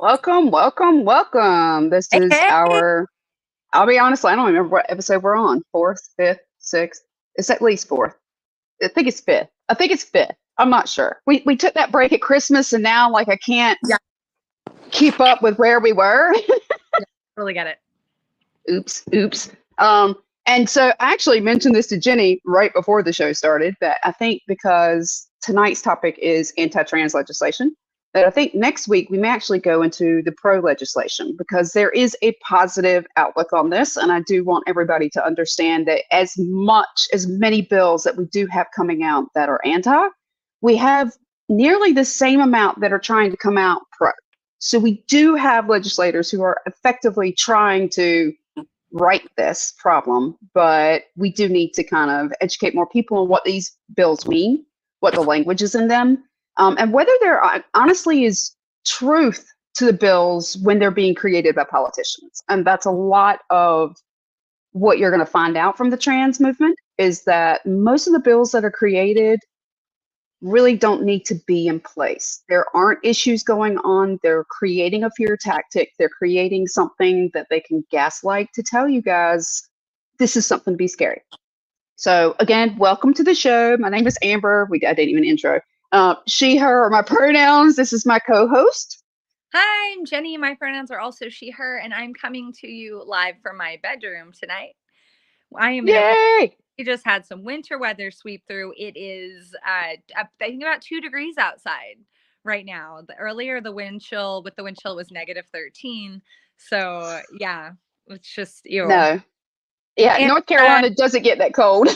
Welcome, welcome, welcome. This Hey, is hey. I'll be honest, I don't remember what episode we're on. Fourth, fifth, sixth. It's at least fourth. I think it's fifth. I think it's fifth. I'm not sure. We took that break at Christmas and now like I can't Yeah, keep up with where we were. really get it. Oops, oops. Um, and so I actually mentioned this to Jenny right before the show started that I think because tonight's topic is anti-trans legislation, that I think next week we may actually go into the pro legislation because there is a positive outlook on this. And I do want everybody to understand that as many bills that we do have coming out that are anti, we have nearly the same amount that are trying to come out pro. So we do have legislators who are effectively trying to right this problem, but we do need to kind of educate more people on what these bills mean, what the language is in them, and whether there honestly is truth to the bills when they're being created by politicians. And that's a lot of what you're going to find out from the trans movement is that most of the bills that are created really don't need to be in place. There aren't issues going on. They're creating a fear tactic. They're creating something that they can gaslight to tell you guys this is something to be scary. So again, welcome to the show. My name is Amber. I didn't even intro. She, her are my pronouns. This is my co-host. Hi, I'm Jenny. My pronouns are also she, her, and I'm coming to you live from my bedroom tonight. I am in a Yay! We just had some winter weather sweep through. It is, I think, about 2 degrees outside right now. Earlier, the wind chill was -13. So yeah, it's just you. No. Yeah, And North Carolina doesn't get that cold.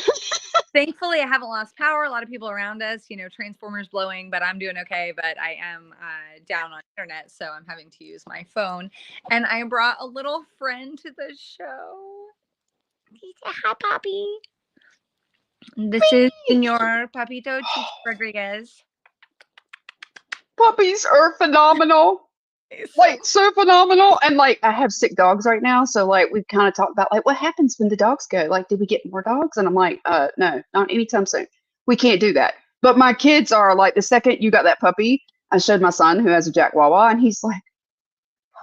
thankfully, I haven't lost power. A lot of people around us, transformers blowing, but I'm doing okay. But I am down on internet, so I'm having to use my phone. And I brought a little friend to the show. He said, "Hi, Poppy." This is Senor Papito Chicho Rodriguez. Puppies are phenomenal. Like so phenomenal. And like I have sick dogs right now, so like we've kind of talked about like what happens when the dogs go, like did we get more dogs? And I'm like no, not anytime soon. We can't do that. But my kids are like, the second you got that puppy, I showed my son who has a Jack Wawa and he's like,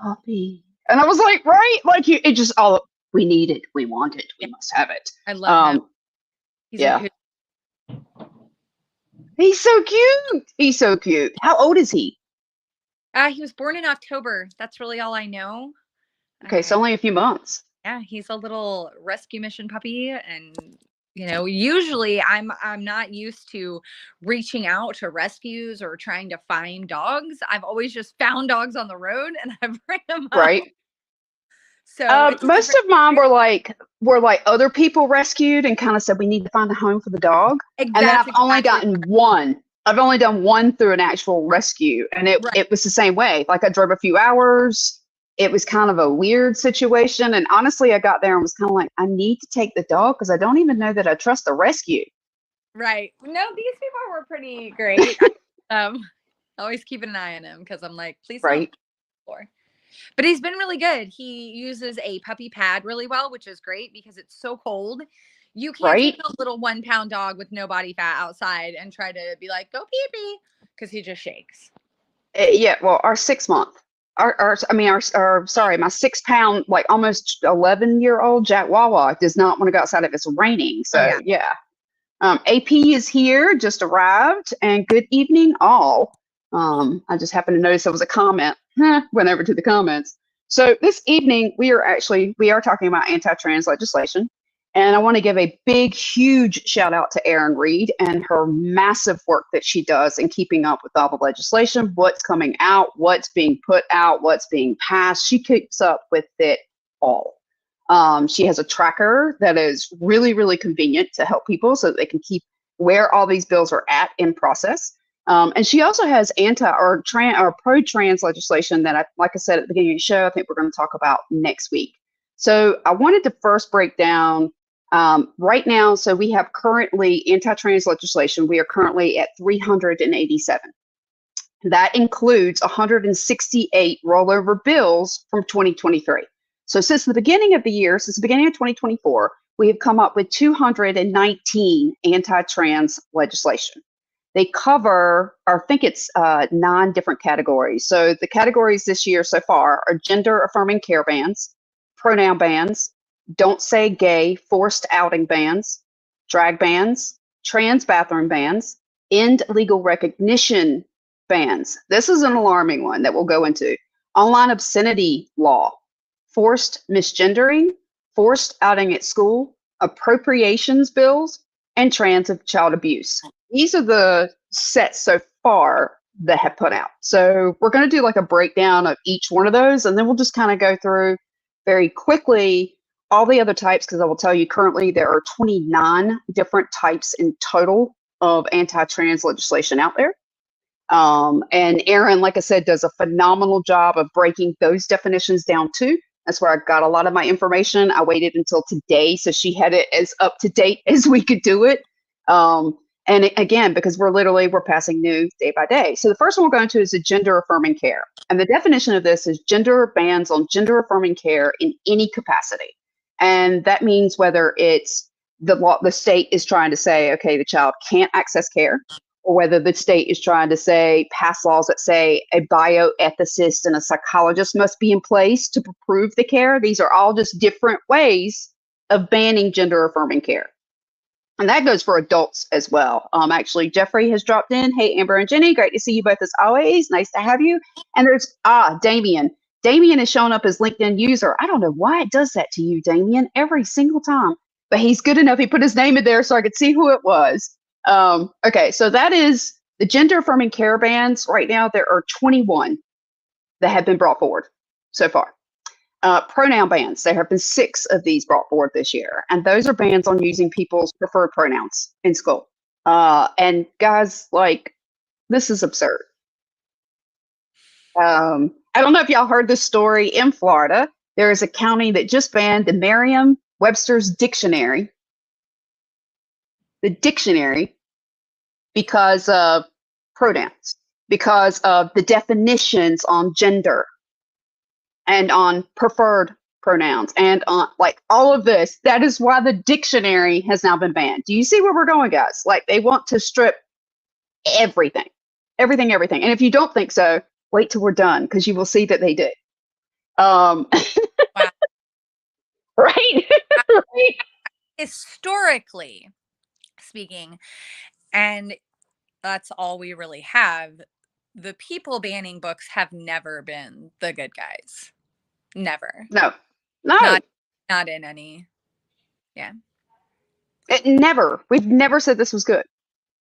puppy, and I was like, right, like it just all, we need it, we want it, we must have it. I love him. He's Yeah, he's so cute, he's so cute. How old is he? he was born in October. That's really all I know. Okay, so only a few months. Yeah, he's a little rescue mission puppy, and usually I'm not used to reaching out to rescues or trying to find dogs. I've always just found dogs on the road and I bring them up. Right. So Most of mine were like other people rescued and kind of said we need to find a home for the dog. And then I've only gotten one. I've only done one through an actual rescue, and it was the same way. Like I drove a few hours. It was kind of a weird situation, and honestly, I got there and was kind of like, I need to take the dog because I don't even know that I trust the rescue. Right. No, these people were pretty great. Always keeping an eye on him because I'm like, please don't. But he's been really good. He uses a puppy pad really well, which is great because it's so cold. You can't take a little 1-pound dog with no body fat outside and try to be like, go pee pee, because he just shakes. Yeah, well, our 6-month, my 6-pound, like almost 11-year-old Jack Wawa does not want to go outside if it's raining. So yeah. AP is here, just arrived, and good evening all. I just happened to notice there was a comment. Went over to the comments. So this evening we are talking about anti-trans legislation, and I want to give a big, huge shout out to Erin Reed and her massive work that she does in keeping up with all the legislation, what's coming out, what's being put out, what's being passed. She keeps up with it all. She has a tracker that is really, really convenient to help people so that they can keep where all these bills are at in process. And she also has pro-trans legislation that, like I said at the beginning of the show, I think we're going to talk about next week. So I wanted to first break down right now. So we have currently anti-trans legislation. We are currently at 387. That includes 168 rollover bills from 2023. So since the beginning of the year, since the beginning of 2024, we have come up with 219 anti-trans legislation. they cover, or I think it's 9 different categories. So the categories this year so far are gender affirming care bans, pronoun bans, don't say gay forced outing bans, drag bans, trans bathroom bans, end legal recognition bans. This is an alarming one that we'll go into. Online obscenity law, forced misgendering, forced outing at school, appropriations bills, and trans of child abuse. These are the sets so far that have put out. So we're going to do like a breakdown of each one of those, and then we'll just kind of go through very quickly all the other types, because I will tell you currently there are 29 different types in total of anti-trans legislation out there. And Erin, like I said, does a phenomenal job of breaking those definitions down too. That's where I got a lot of my information. I waited until today, so she had it as up to date as we could do it. And again, because we're passing new day by day. So the first one we're going to is a gender affirming care. And the definition of this is gender bans on gender affirming care in any capacity. And that means whether it's the state is trying to say, okay, the child can't access care, or whether the state is trying to say, pass laws that say a bioethicist and a psychologist must be in place to approve the care. These are all just different ways of banning gender affirming care. And that goes for adults as well. Actually, Jeffrey has dropped in. Hey, Amber and Jenny, great to see you both as always. Nice to have you. And there's, Damien. Damien has shown up as LinkedIn user. I don't know why it does that to you, Damien, every single time. But he's good enough. He put his name in there so I could see who it was. Okay, so that is the gender affirming care bans. Right now, there are 21 that have been brought forward so far. Pronoun bans. There have been 6 of these brought forward this year. And those are bans on using people's preferred pronouns in school. And guys, like, this is absurd. I don't know if y'all heard this story in Florida. There is a county that just banned the Merriam-Webster's dictionary. The dictionary because of pronouns, because of the definitions on gender and on preferred pronouns and on like all of this. That is why the dictionary has now been banned. Do you see where we're going, guys? Like they want to strip everything. And if you don't think so, wait till we're done because you will see that they did. Wow. Right? Right? Historically speaking, and that's all we really have, the people banning books have never been the good guys. Never. No. Not in any. Yeah. We've never said this was good.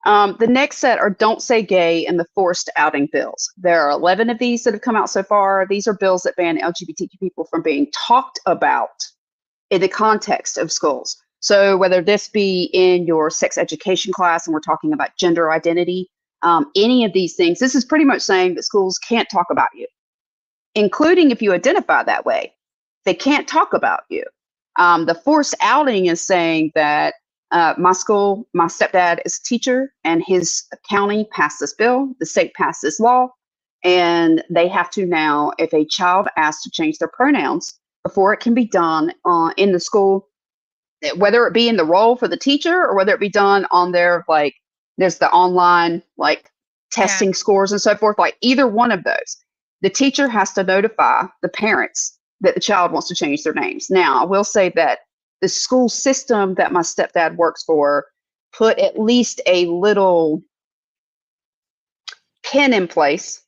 The next set are Don't Say Gay and the forced outing bills. There are 11 of these that have come out so far. These are bills that ban LGBTQ people from being talked about in the context of schools. So whether this be in your sex education class, and we're talking about gender identity, any of these things, this is pretty much saying that schools can't talk about you, including if you identify that way. They can't talk about you. The forced outing is saying that my school, my stepdad is a teacher, and his county passed this bill, the state passed this law, and they have to now, if a child asks to change their pronouns, before it can be done in the school, whether it be in the role for the teacher or whether it be done on their, like, there's the online, like, testing scores and so forth, like either one of those, the teacher has to notify the parents that the child wants to change their names. Now, I will say that the school system that my stepdad works for put at least a little pin in place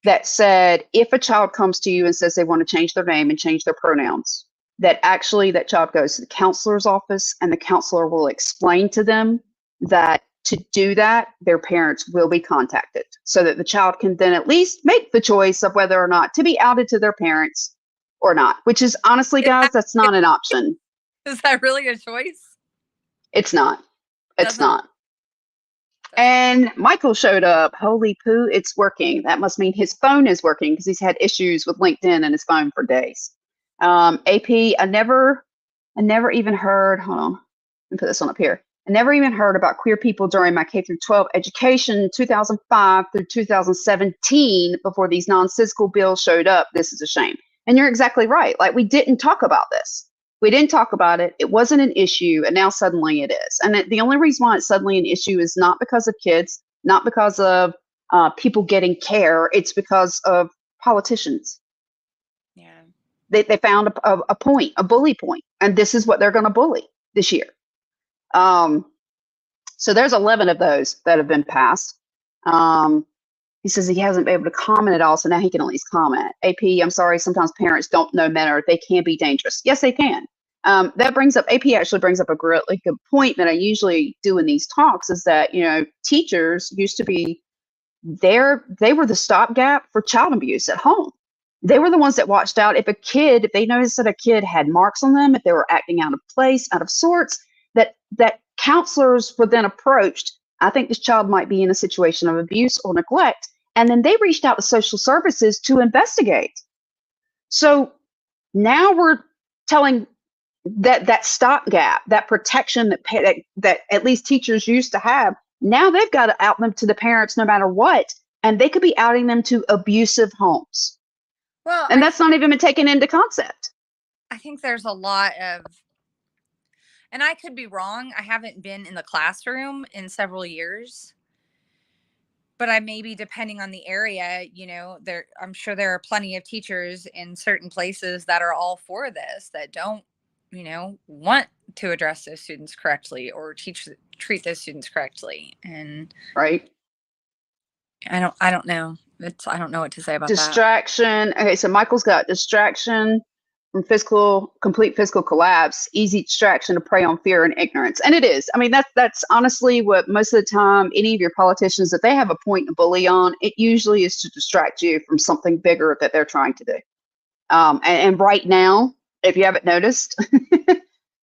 that said, if a child comes to you and says they want to change their name and change their pronouns, that actually that child goes to the counselor's office and the counselor will explain to them that to do that, their parents will be contacted so that the child can then at least make the choice of whether or not to be outed to their parents or not, which is honestly, guys, that's not an option. Is that really a choice? It's not. It's not. And Michael showed up. Holy poo, it's working. That must mean his phone is working because he's had issues with LinkedIn and his phone for days. AP, I never even heard, hold on, let me put this one up here. I never even heard about queer people during my K through 12 education, 2005 through 2017, before these non-cis school bills showed up. This is a shame. And you're exactly right. Like, we didn't talk about this. We didn't talk about it. It wasn't an issue. And now suddenly it is. And the only reason why it's suddenly an issue is not because of kids, not because of people getting care. It's because of politicians. Yeah. They found a point, a bully point, and this is what they're going to bully this year. So there's 11 of those that have been passed. He says he hasn't been able to comment at all, so now he can at least comment. AP, I'm sorry, sometimes parents don't know better. They can be dangerous. Yes, they can. That brings up, AP actually brings up a really good point that I usually do in these talks, is that, teachers used to be there. They were the stopgap for child abuse at home. They were the ones that watched out if they noticed that a kid had marks on them, if they were acting out of place, out of sorts, that counselors were then approached. I think this child might be in a situation of abuse or neglect. And then they reached out to social services to investigate. So now we're telling that stopgap, that protection that at least teachers used to have, now they've got to out them to the parents no matter what. And they could be outing them to abusive homes. Well, and that's not even been taken into concept. I think there's a lot of, and I could be wrong, I haven't been in the classroom in several years, but I may be, depending on the area, I'm sure there are plenty of teachers in certain places that are all for this, that don't, want to address those students correctly or treat those students correctly. And right. I don't know. I don't know what to say about distraction. Okay, so Michael's got distraction from complete physical collapse, easy distraction to prey on fear and ignorance. And it is. I mean, that's honestly what most of the time, any of your politicians, if they have a point to bully on, it usually is to distract you from something bigger that they're trying to do. And right now, if you haven't noticed,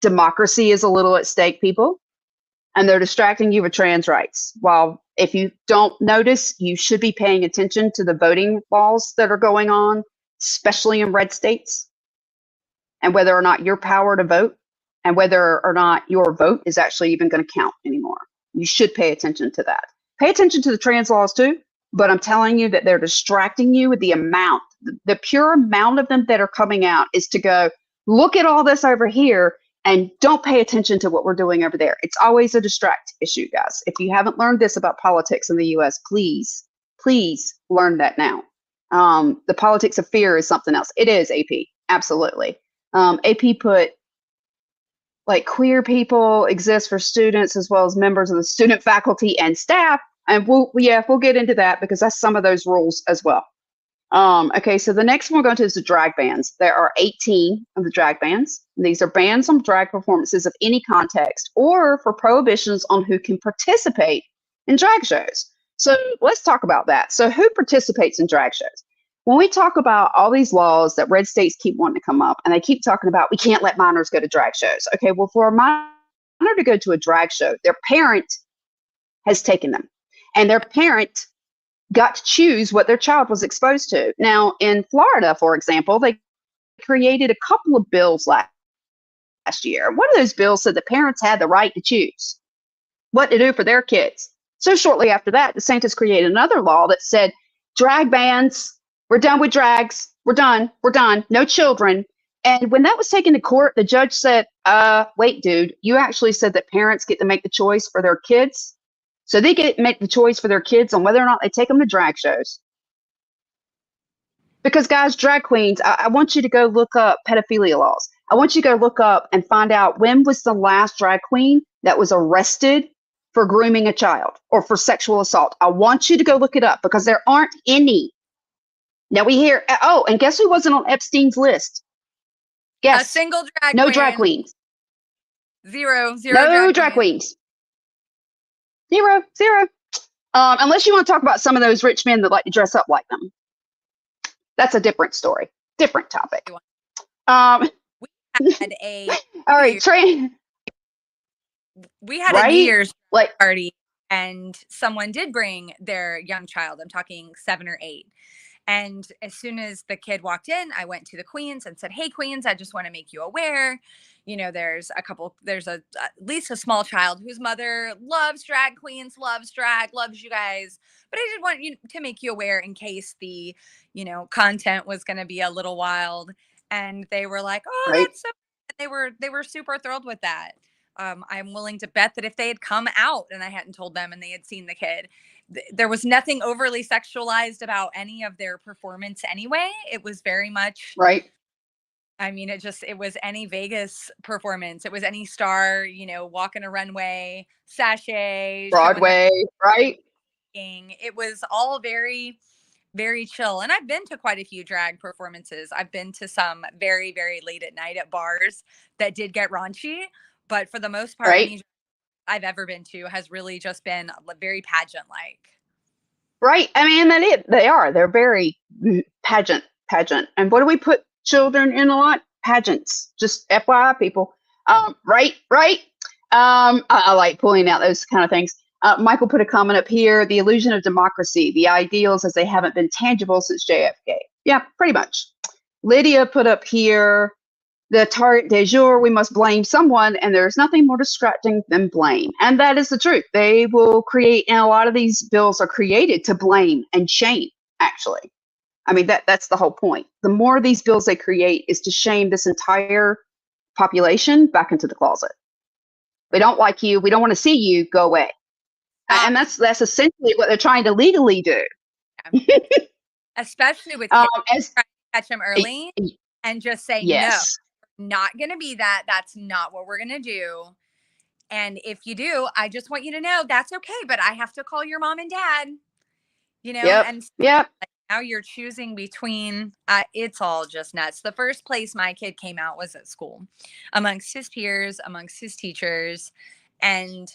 democracy is a little at stake, people. And they're distracting you with trans rights. While if you don't notice, you should be paying attention to the voting laws that are going on, especially in red states, and whether or not your power to vote and whether or not your vote is actually even going to count anymore. You should pay attention to that. Pay attention to the trans laws too, but I'm telling you that they're distracting you with the amount, the pure amount of them that are coming out is to go, look at all this over here and don't pay attention to what we're doing over there. It's always a distract issue, guys. If you haven't learned this about politics in the US, please learn that now. The politics of fear is something else. It is, AP, absolutely. AP put, like, queer people exist for students as well as members of the student faculty and staff. And we'll get into that because that's some of those rules as well. Okay, so the next one we're going to is the drag bans. There are 18 of the drag bans. These are bans on drag performances of any context or for prohibitions on who can participate in drag shows. So let's talk about that. So who participates in drag shows? When we talk about all these laws that red states keep wanting to come up, and they keep talking about we can't let minors go to drag shows. Okay, well, for a minor to go to a drag show, their parent has taken them, and their parent got to choose what their child was exposed to. Now, in Florida, for example, they created a couple of bills last year. One of those bills said the parents had the right to choose what to do for their kids. So shortly after that, DeSantis created another law that said drag bans, we're done with drags, we're done, no children. And when that was taken to court, the judge said, wait, dude, you actually said that parents get to make the choice for their kids. So they get to make the choice for their kids on whether or not they take them to drag shows. Because, guys, drag queens, I want you to go look up pedophilia laws. I want you to go look up and find out when was the last drag queen that was arrested for grooming a child or for sexual assault. I want you to go look it up because there aren't any. Now we hear, and guess who wasn't on Epstein's list? Guess. A single drag no queen. Drag queens. Zero no drag queens. Zero. Unless you want to talk about some of those rich men that like to dress up like them. That's a different story, different topic. We had a all right, we had a New Year's party, and someone did bring their young child. I'm talking 7 or 8. And as soon as the kid walked in, I went to the queens and said, hey, queens, I just want to make you aware. There's at least a small child whose mother loves drag queens, loves drag, loves you guys. But I did want you to make you aware in case the, content was going to be a little wild. And they were like, oh, that's so, they were super thrilled with that. I'm willing to bet that if they had come out and I hadn't told them and they had seen the kid, there was nothing overly sexualized about any of their performance anyway. It was very much right. I mean, it was any Vegas performance. It was any star, walking a runway, sachet, showing their Broadway, right? thing. It was all very, very chill. And I've been to quite a few drag performances. I've been to some very, very late at night at bars that did get raunchy. But for the most part, Right. any I've ever been to has really just been very pageant like. Right. I mean, they are. They're very pageant. And what do we put children in a lot? Pageants. Just FYI, people. Right. I like pulling out those kind of things. Michael put a comment up here. The illusion of democracy, the ideals as they haven't been tangible since JFK. Yeah, pretty much. Lydia put up here. The target de jour, we must blame someone, and there's nothing more distracting than blame. And that is the truth. They will create, and a lot of these bills are created to blame and shame, actually. I mean, that's the whole point. The more of these bills they create is to shame this entire population back into the closet. We don't like you. We don't want to see you. Go away. And that's essentially what they're trying to legally do. Especially with kids, trying to catch them early and just say, yes. No, not going to be that. That's not what we're going to do. And if you do, I just want you to know that's okay. But I have to call your mom and dad, and now you're choosing between, it's all just nuts. The first place my kid came out was at school amongst his peers, amongst his teachers. And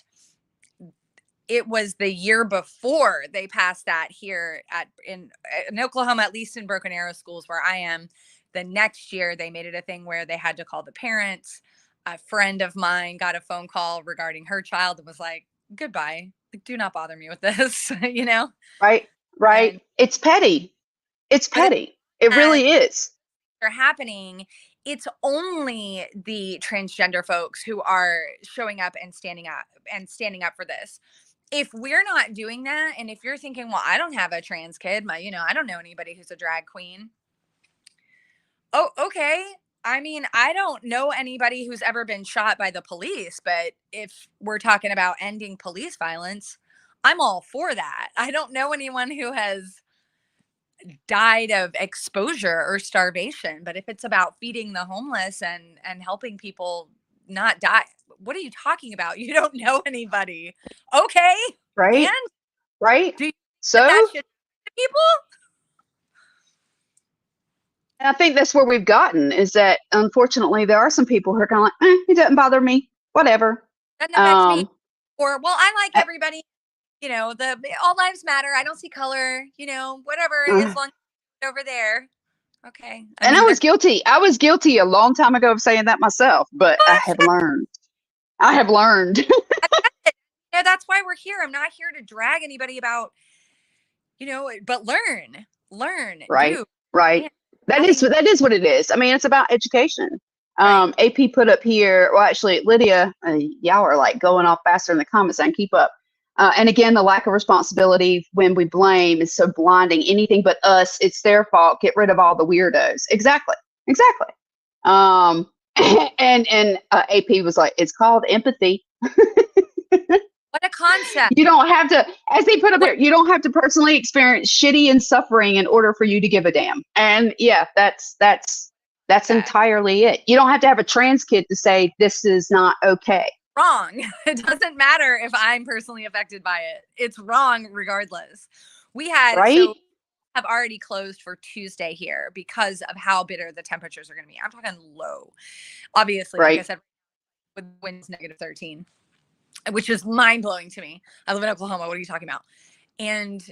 it was the year before they passed that here in Oklahoma, at least in Broken Arrow schools where I am. The next year, they made it a thing where they had to call the parents. A friend of mine got a phone call regarding her child and was like, goodbye. Like, do not bother me with this, Right. And it's petty. It's petty. It really is. They're happening. It's only the transgender folks who are showing up and standing up for this. If we're not doing that, and if you're thinking, well, I don't have a trans kid, I don't know anybody who's a drag queen. Oh, okay. I mean, I don't know anybody who's ever been shot by the police, but if we're talking about ending police violence, I'm all for that. I don't know anyone who has died of exposure or starvation, but if it's about feeding the homeless and helping people not die, what are you talking about? You don't know anybody. Okay. Right. And right. So that should people. And I think that's where we've gotten is that unfortunately there are some people who are kind of like, it doesn't bother me, whatever. Doesn't affect me. Or, well, I like everybody, the all lives matter. I don't see color, whatever, as long as it's over there. Okay. I was guilty. I was guilty a long time ago of saying that myself, but I have learned. Yeah, that's why we're here. I'm not here to drag anybody about, but learn. Right. Do. Right. Yeah. That is what it is. I mean, it's about education. Right. AP put up here, well, actually, Lydia, y'all are like going off faster in the comments. I can keep up. And again, the lack of responsibility when we blame is so blinding. Anything but us, it's their fault. Get rid of all the weirdos. Exactly. And AP was like, it's called empathy. What a concept. You don't have to, as they put up there, you don't have to personally experience shitty and suffering in order for you to give a damn. And yeah, that's entirely it. You don't have to have a trans kid to say this is not okay. Wrong. It doesn't matter if I'm personally affected by it. It's wrong regardless. We have already closed for Tuesday here because of how bitter the temperatures are going to be. I'm talking low. Obviously, like I said, with winds -13. Which is mind-blowing to me. I live in Oklahoma. What are you talking about? And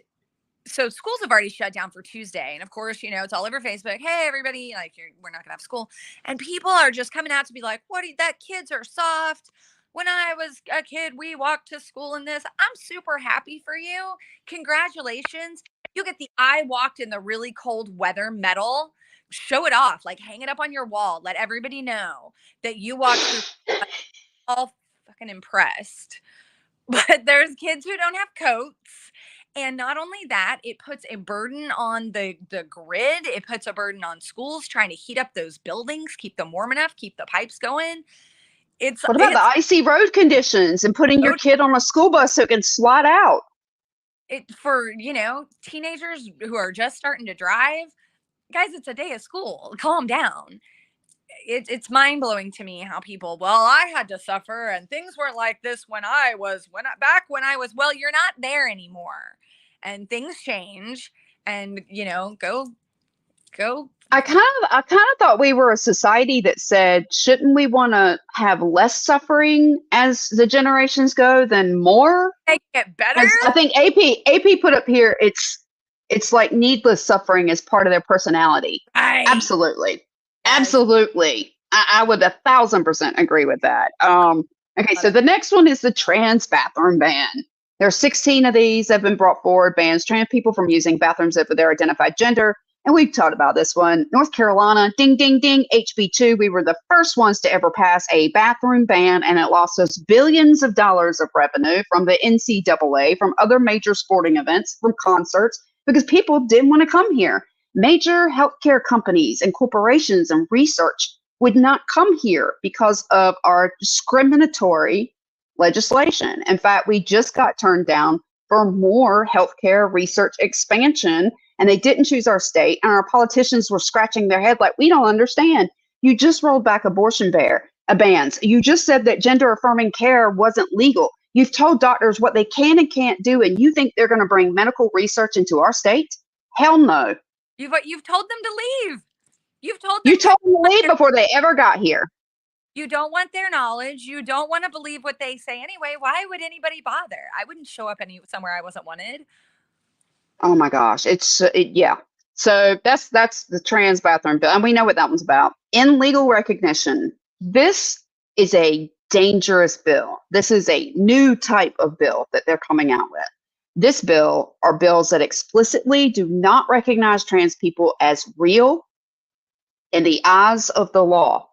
so schools have already shut down for Tuesday. And of course, it's all over Facebook. Hey, everybody, we're not going to have school. And people are just coming out to be like, that kids are soft. When I was a kid, we walked to school in this. I'm super happy for you. Congratulations. You get the I walked in the really cold weather medal. Show it off. Hang it up on your wall. Let everybody know that you walked through all fucking impressed. But there's kids who don't have coats, and not only that, it puts a burden on the grid. It puts a burden on schools trying to heat up those buildings, keep them warm enough, keep the pipes going. What about the icy road conditions and putting your kid on a school bus so it can slide out? for, teenagers who are just starting to drive, guys, it's a day of school. Calm down. It's mind blowing to me how people, well, I had to suffer and things weren't like this back when I was, well, you're not there anymore, and things change, and go. I kind of thought we were a society that said, shouldn't we want to have less suffering as the generations go than more? They get better. As I think AP put up here, it's like needless suffering is part of their personality. Right. Absolutely. Yes. Absolutely. I would 1,000% agree with that. Okay, so the next one is the trans bathroom ban. There are 16 of these that have been brought forward, bans trans people from using bathrooms of their identified gender. And we've talked about this one. North Carolina, ding, ding, ding, HB2. We were the first ones to ever pass a bathroom ban, and it lost us billions of dollars of revenue from the NCAA, from other major sporting events, from concerts, because people didn't want to come here. Major healthcare companies and corporations and research would not come here because of our discriminatory legislation. In fact, we just got turned down for more healthcare research expansion, and they didn't choose our state, and our politicians were scratching their head like, we don't understand. You just rolled back abortion bans. You just said that gender affirming care wasn't legal. You've told doctors what they can and can't do, and you think they're going to bring medical research into our state? Hell no. You've told them to leave. You told them to leave before they ever got here. You don't want their knowledge. You don't want to believe what they say anyway. Why would anybody bother? I wouldn't show up somewhere I wasn't wanted. Oh my gosh, yeah. So that's the trans bathroom bill, and we know what that one's about. In legal recognition, this is a dangerous bill. This is a new type of bill that they're coming out with. This bill are bills that explicitly do not recognize trans people as real in the eyes of the law.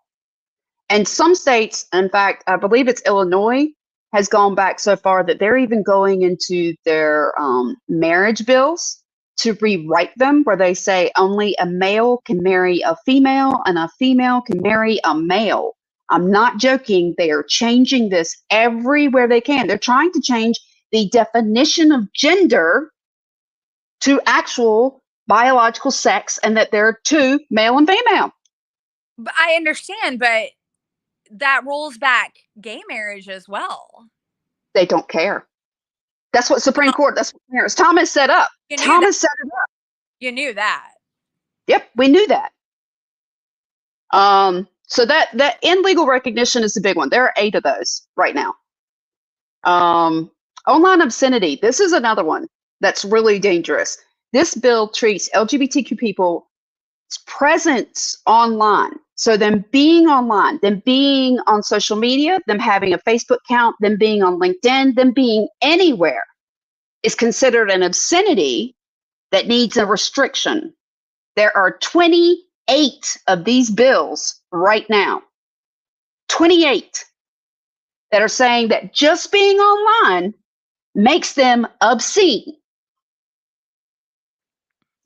And some states, in fact, I believe it's Illinois, has gone back so far that they're even going into their marriage bills to rewrite them, where they say only a male can marry a female and a female can marry a male. I'm not joking. They are changing this everywhere they can. They're trying to change the definition of gender to actual biological sex, and that there are two, male and female. But I understand, but that rolls back gay marriage as well. They don't care. That's what Supreme Court, that's what Clarence Thomas set up. Thomas set it up. You knew that. Yep, we knew that. So that in legal recognition is the big one. There are 8 of those right now. Online obscenity. This is another one that's really dangerous. This bill treats LGBTQ people's presence online. So them being online, them being on social media, them having a Facebook account, them being on LinkedIn, them being anywhere is considered an obscenity that needs a restriction. There are 28 of these bills right now. 28 that are saying that just being online makes them obscene.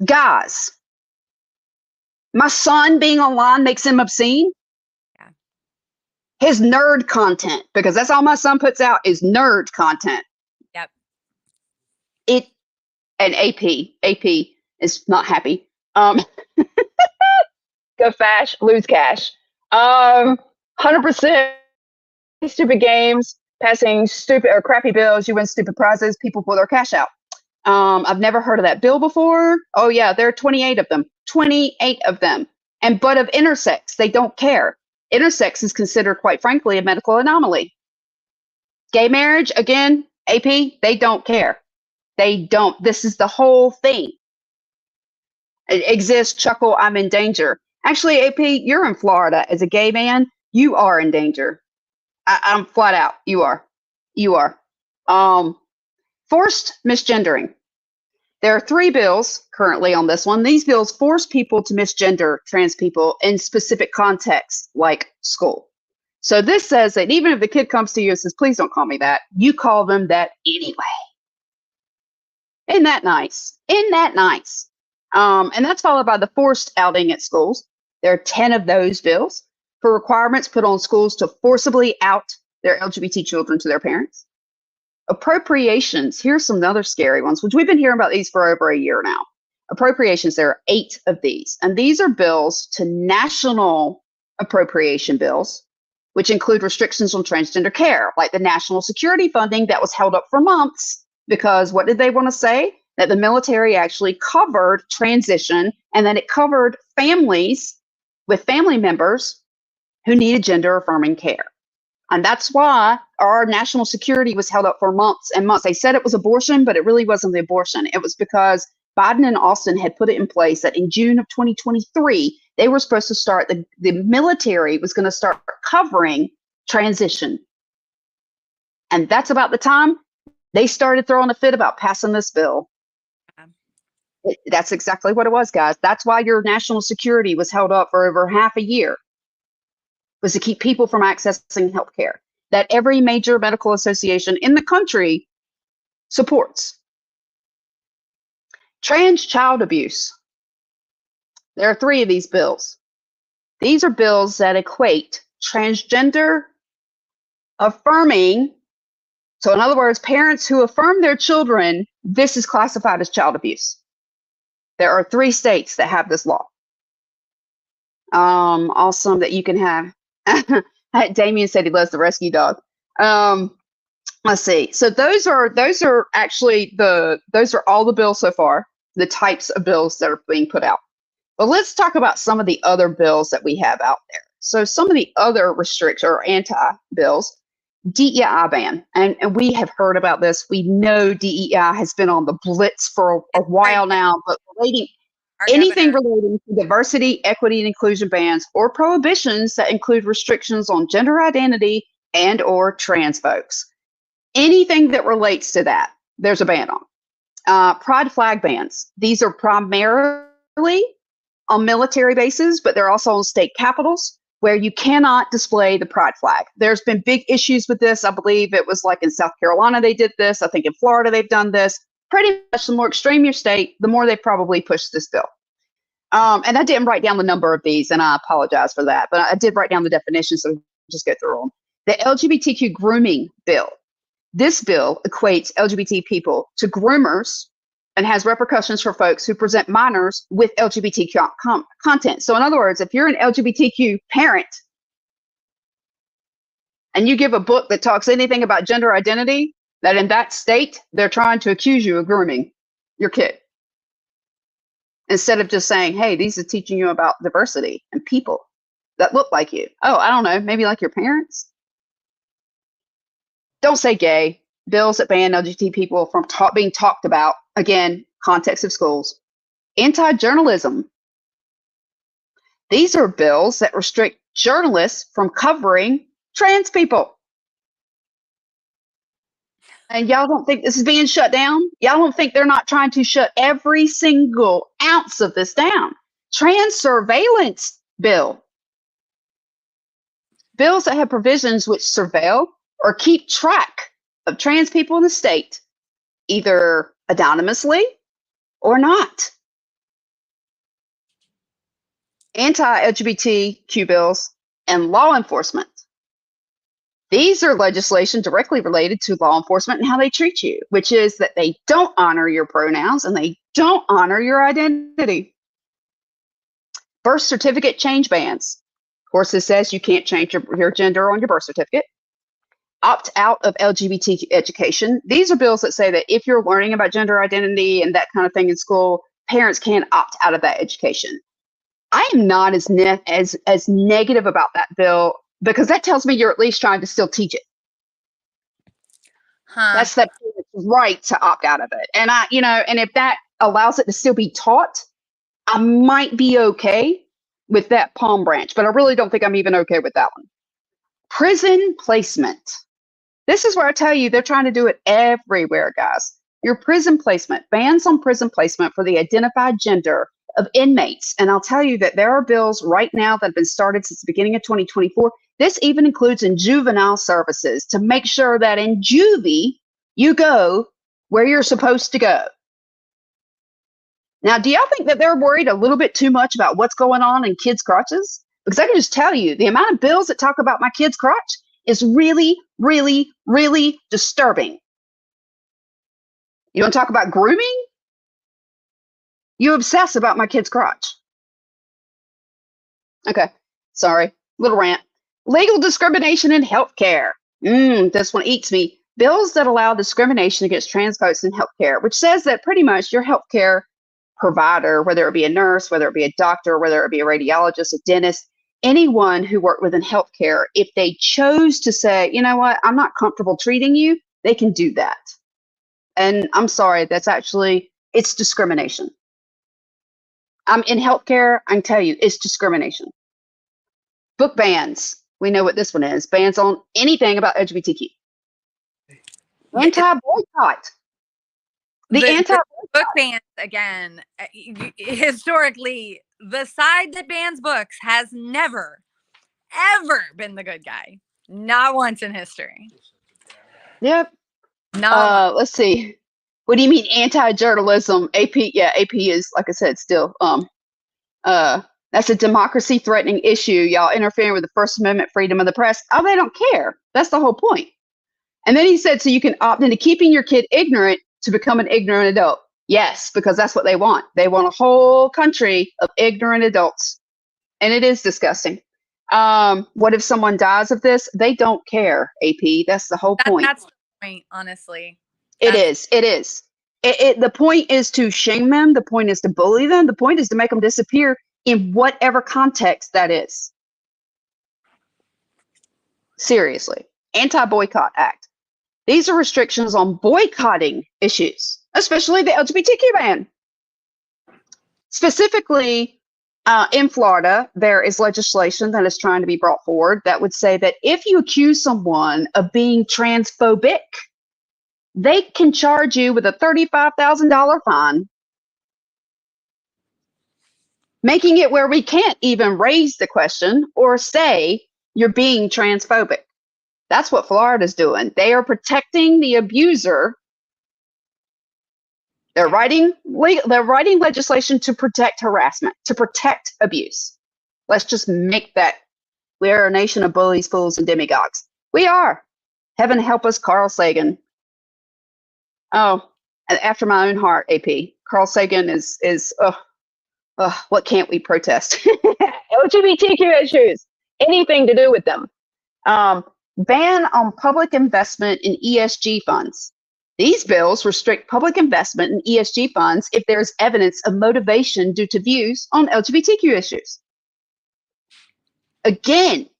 Guys, my son being online makes him obscene. Yeah. His nerd content, because that's all my son puts out is nerd content. Yep. And AP is not happy. Go fash, lose cash. 100% stupid games, passing stupid or crappy bills, you win stupid prizes, people pull their cash out. I've never heard of that bill before. Oh yeah, there are 28 of them. 28 of them. But of intersex, they don't care. Intersex is considered, quite frankly, a medical anomaly. Gay marriage, again, AP, they don't care. They don't. This is the whole thing. It exists, chuckle, I'm in danger. Actually, AP, you're in Florida. As a gay man, you are in danger. I'm flat out. You are. Forced misgendering. There are 3 bills currently on this one. These bills force people to misgender trans people in specific contexts, like school. So this says that even if the kid comes to you and says, please don't call me that, you call them that anyway. Isn't that nice? And that's followed by the forced outing at schools. There are 10 of those bills for requirements put on schools to forcibly out their LGBT children to their parents. Appropriations. Here's some other scary ones, which we've been hearing about these for over a year now. Appropriations, there are 8 of these. And these are bills to national appropriation bills, which include restrictions on transgender care, like the national security funding that was held up for months because what did they want to say? That the military actually covered transition and that it covered families with family members who needed gender affirming care. And that's why our national security was held up for months and months. They said it was abortion, but it really wasn't the abortion. It was because Biden and Austin had put it in place that in June of 2023, they were supposed to start, the military was going to start covering transition. And that's about the time they started throwing a fit about passing this bill. That's exactly what it was, guys. That's why your national security was held up for over half a year, was to keep people from accessing health care that every major medical association in the country supports. Trans child abuse. There are 3 of these bills. These are bills that equate transgender affirming. So in other words, parents who affirm their children, this is classified as child abuse. There are 3 states that have this law. Awesome that you can have. Damien said he loves the rescue dog. Let's see. So those are actually those are all the bills so far, the types of bills that are being put out. But let's talk about some of the other bills that we have out there. So some of the other restriction or anti-bills, DEI ban. And we have heard about this. We know DEI has been on the blitz for a while now, but anything relating to diversity, equity, and inclusion bans or prohibitions that include restrictions on gender identity and or trans folks. Anything that relates to that, there's a ban on. Pride flag bans. These are primarily on military bases, but they're also on state capitals where you cannot display the pride flag. There's been big issues with this. I believe it was like in South Carolina they did this. I think in Florida they've done this. Pretty much the more extreme your state, the more they probably push this bill. And I didn't write down the number of these, and I apologize for that, but I did write down the definitions, so just go through them. The LGBTQ grooming bill. This bill equates LGBT people to groomers and has repercussions for folks who present minors with LGBTQ content. So in other words, if you're an LGBTQ parent and you give a book that talks anything about gender identity, that in that state, they're trying to accuse you of grooming your kid. Instead of just saying, hey, these are teaching you about diversity and people that look like you. Oh, I don't know, maybe like your parents? Don't say gay. Bills that ban LGBT people from being talked about. Again, context of schools. Anti-journalism. These are bills that restrict journalists from covering trans people. And y'all don't think this is being shut down? Y'all don't think they're not trying to shut every single ounce of this down? Trans surveillance bill. Bills that have provisions which surveil or keep track of trans people in the state, either anonymously or not. Anti-LGBTQ bills and law enforcement. These are legislation directly related to law enforcement and how they treat you, which is that they don't honor your pronouns and they don't honor your identity. Birth certificate change bans. Of course, this says you can't change your gender on your birth certificate. Opt out of LGBT education. These are bills that say that if you're learning about gender identity and that kind of thing in school, parents can opt out of that education. I am not as negative about that bill because that tells me you're at least trying to still teach it. That's the right to opt out of it. And and if that allows it to still be taught, I might be okay with that palm branch, but I really don't think I'm even okay with that one. Prison placement. This is where I tell you they're trying to do it everywhere, guys. Your prison placement, bans on prison placement for the identified gender of inmates. And I'll tell you that there are bills right now that have been started since the beginning of 2024. This even includes in juvenile services to make sure that in juvie, you go where you're supposed to go. Now, do y'all think that they're worried a little bit too much about what's going on in kids' crotches? Because I can just tell you, the amount of bills that talk about my kid's crotch is really, really, really disturbing. You want to talk about grooming? You obsess about my kid's crotch. Okay, sorry, little rant. Legal discrimination in healthcare. This one eats me. Bills that allow discrimination against trans folks in healthcare, which says that pretty much your healthcare provider, whether it be a nurse, whether it be a doctor, whether it be a radiologist, a dentist, anyone who worked within healthcare, if they chose to say, you know what, I'm not comfortable treating you, they can do that. And I'm sorry, it's discrimination. I'm in healthcare, I can tell you, it's discrimination. Book bans. We know what this one is. Bans on anything about LGBTQ. Anti-boycott. The book bans, again, historically, the side that bans books has never, ever been the good guy. Not once in history. Yep. Let's see. What do you mean anti-journalism? AP, yeah, AP is, like I said, still, that's a democracy threatening issue. Y'all interfering with the First Amendment freedom of the press. Oh, they don't care. That's the whole point. And then he said, so you can opt into keeping your kid ignorant to become an ignorant adult. Yes, because that's what they want. They want a whole country of ignorant adults. And it is disgusting. What if someone dies of this? They don't care, AP. That's the whole point. That's the point, honestly. It is. The point is to shame them. The point is to bully them. The point is to make them disappear in whatever context that is. Seriously. Anti-Boycott Act. These are restrictions on boycotting issues, especially the LGBTQ ban. Specifically, in Florida, there is legislation that is trying to be brought forward that would say that if you accuse someone of being transphobic, they can charge you with a $35,000 fine, making it where we can't even raise the question or say you're being transphobic. That's what Florida's doing. They are protecting the abuser. They're writing legislation to protect harassment, to protect abuse. Let's just make that. We are a nation of bullies, fools, and demagogues. We are. Heaven help us, Carl Sagan. Oh, after my own heart, AP. Carl Sagan is what can't we protest? LGBTQ issues, anything to do with them. Ban on public investment in ESG funds. These bills restrict public investment in ESG funds if there is evidence of motivation due to views on LGBTQ issues. Again,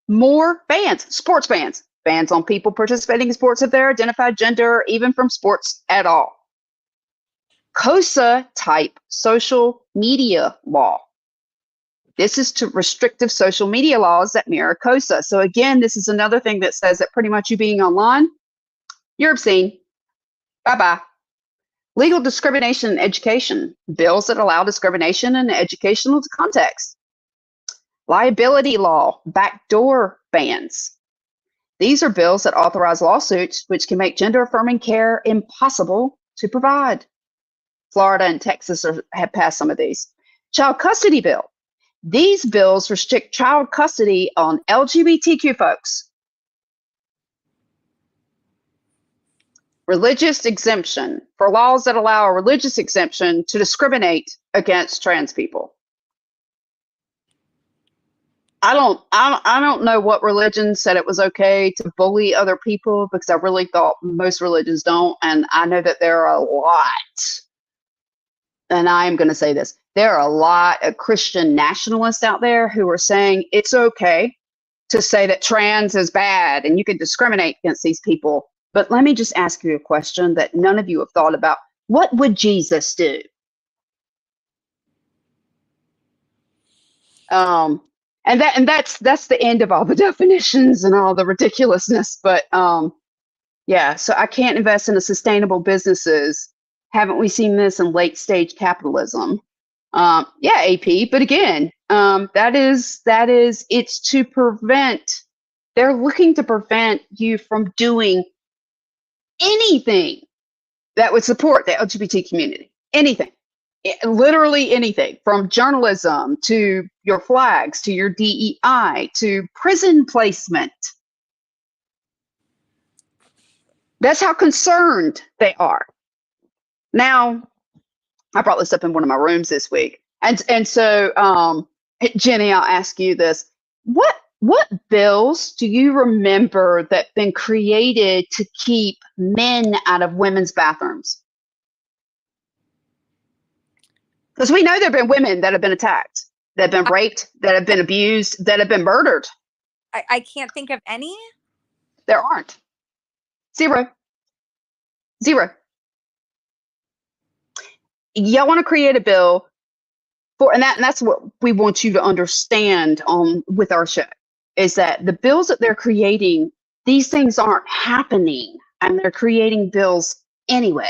more bans, sports bans. Bans on people participating in sports of their identified gender, or even from sports at all. COSA type social media law. This is to restrictive social media laws that mirror COSA. So again, this is another thing that says that pretty much you being online, you're obscene. Bye-bye. Legal discrimination in education. Bills that allow discrimination in an educational context. Liability law, backdoor bans. These are bills that authorize lawsuits which can make gender-affirming care impossible to provide. Florida and Texas have passed some of these. Child custody bill. These bills restrict child custody on LGBTQ folks. Religious exemption, for laws that allow a religious exemption to discriminate against trans people. I don't know what religion said it was okay to bully other people, because I really thought most religions don't. And I know that there are a lot, and I am going to say this, there are a lot of Christian nationalists out there who are saying it's okay to say that trans is bad and you can discriminate against these people. But let me just ask you a question that none of you have thought about. What would Jesus do? And that's the end of all the definitions and all the ridiculousness. But yeah, so I can't invest in a sustainable businesses. Haven't we seen this in late stage capitalism? Yeah, AP. But again, that is it's to prevent. They're looking to prevent you from doing anything that would support the LGBT community. Anything. Literally anything, from journalism to your flags to your DEI to prison placement. That's how concerned they are. Now, I brought this up in one of my rooms this week. And so, Jenni, I'll ask you this. What bills do you remember that been created to keep men out of women's bathrooms? Because we know there have been women that have been attacked, that have been raped, that have been abused, that have been murdered. I can't think of any. There aren't. Zero. Y'all want to create a bill for, and that's what we want you to understand on with our show, is that the bills that they're creating, these things aren't happening, and they're creating bills anyway.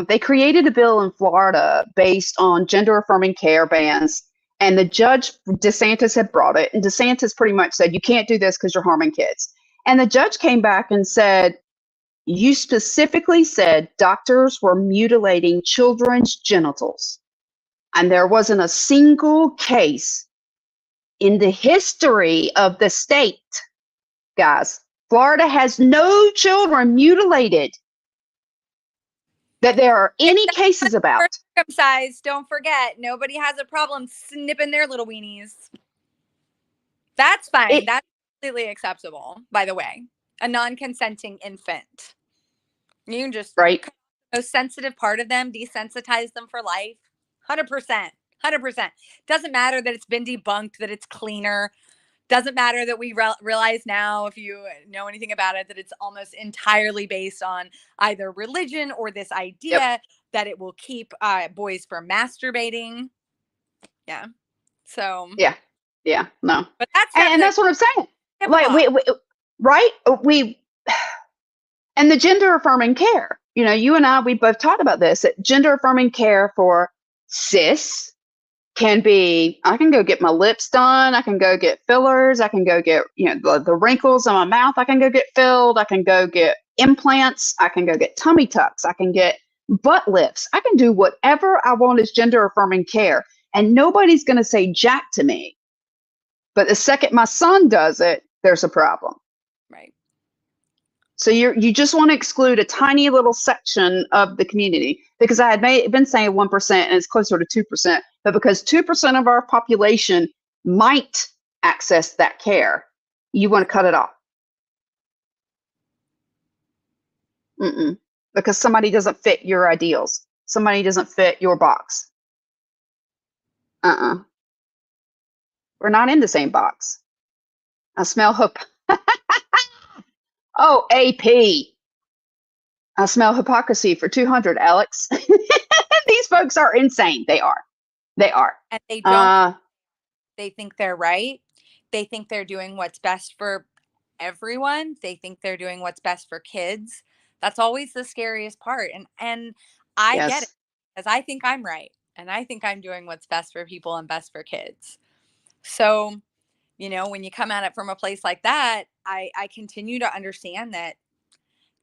They created a bill in Florida based on gender affirming care bans, and the judge, DeSantis, had brought it, and DeSantis pretty much said, you can't do this because you're harming kids. And the judge came back and said, you specifically said doctors were mutilating children's genitals. And there wasn't a single case in the history of the state, guys. Florida has no children mutilated that there are any cases about. Circumcised, don't forget, nobody has a problem snipping their little weenies. That's fine. That's completely acceptable, by the way. A non-consenting infant. You can just right. The most sensitive part of them, desensitize them for life. 100%. 100%. Doesn't matter that it's been debunked, that it's cleaner. Doesn't matter that we realize now, if you know anything about it, that it's almost entirely based on either religion or this idea that it will keep boys from masturbating. Yeah. So. Yeah. No. But that's and that's what I'm saying. Like we and the gender affirming care. You know, you and I, we both talked about this. That gender affirming care for cis can be, I can go get my lips done. I can go get fillers. I can go get, the wrinkles in my mouth. I can go get filled. I can go get implants. I can go get tummy tucks. I can get butt lifts. I can do whatever I want as gender affirming care. And nobody's going to say jack to me. But the second my son does it, there's a problem. Right. So you just want to exclude a tiny little section of the community, because I had been saying 1% and it's closer to 2%, but because 2% of our population might access that care, you want to cut it off. Because somebody doesn't fit your ideals. Somebody doesn't fit your box. We're not in the same box. I smell hope. Oh, AP. I smell hypocrisy for 200, Alex. These folks are insane. They are. And they don't. They think they're right. They think they're doing what's best for everyone. They think they're doing what's best for kids. That's always the scariest part. And I get it, because I think I'm right. And I think I'm doing what's best for people and best for kids. So, when you come at it from a place like that, I continue to understand that